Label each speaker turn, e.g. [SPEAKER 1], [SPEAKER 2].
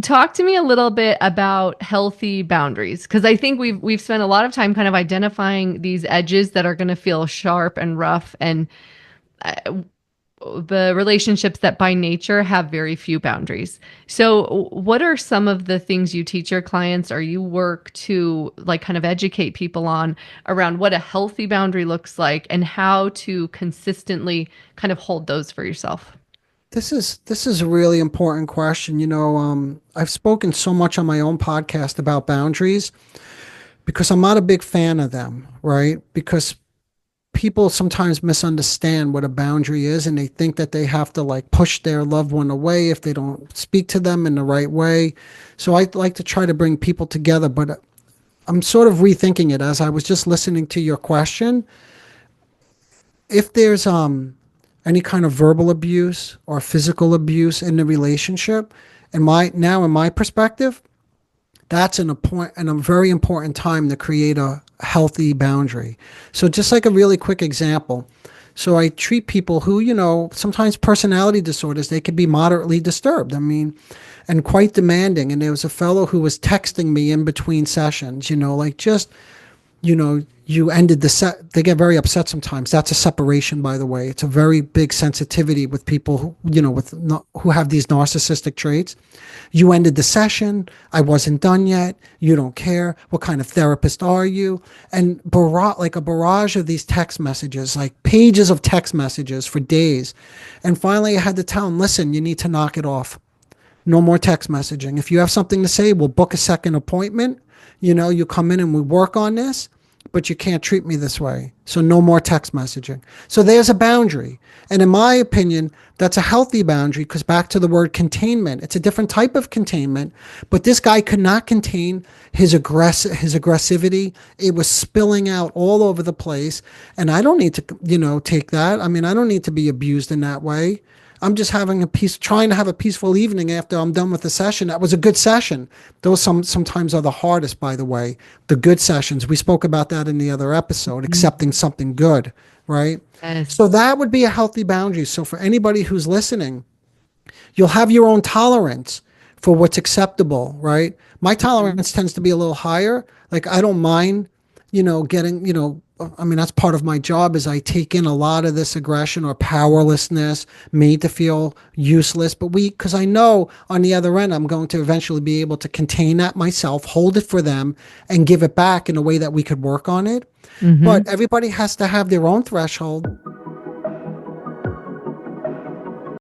[SPEAKER 1] talk to me a little bit about healthy boundaries, because I think we've spent a lot of time kind of identifying these edges that are going to feel sharp and rough, and uh, the relationships that by nature have very few boundaries. So, what are some of the things you teach your clients or you work to like kind of educate people on around what a healthy boundary looks like and how to consistently kind of hold those for yourself?
[SPEAKER 2] This is a really important question. I've spoken so much on my own podcast about boundaries because I'm not a big fan of them, right? Because people sometimes misunderstand what a boundary is and they think that they have to like push their loved one away if they don't speak to them in the right way. So I like to try to bring people together, but I'm sort of rethinking it as I was just listening to your question. If there's any kind of verbal abuse or physical abuse in the relationship, in my perspective, that's a very important time to create a healthy boundary. So just like a really quick example. So I treat people who, sometimes personality disorders, they could be moderately disturbed. I mean, and quite demanding. And there was a fellow who was texting me in between sessions, like just you ended the set. They get very upset sometimes. That's a separation, by the way. It's a very big sensitivity with people who have these narcissistic traits. You ended the session. I wasn't done yet. You don't care. What kind of therapist are you? And like a barrage of these text messages, like pages of text messages for days. And finally, I had to tell him, listen, you need to knock it off. No more text messaging. If you have something to say, we'll book a second appointment. You come in and we work on this, but you can't treat me this way. So no more text messaging. So there's a boundary. And in my opinion, that's a healthy boundary because back to the word containment, it's a different type of containment, but this guy could not contain his aggressivity. It was spilling out all over the place. And I don't need to, take that. I mean, I don't need to be abused in that way. I'm just trying to have a peaceful evening after I'm done with the session. That was a good session. Those sometimes are the hardest, by the way. The good sessions. We spoke about that in the other episode, accepting something good, right?
[SPEAKER 1] Yes.
[SPEAKER 2] So that would be a healthy boundary. So for anybody who's listening, you'll have your own tolerance for what's acceptable, right? My tolerance tends to be a little higher. Like I don't mind, getting, I mean, that's part of my job is I take in a lot of this aggression or powerlessness, made to feel useless. But because I know on the other end, I'm going to eventually be able to contain that myself, hold it for them and give it back in a way that we could work on it.
[SPEAKER 1] Mm-hmm.
[SPEAKER 2] But everybody has to have their own threshold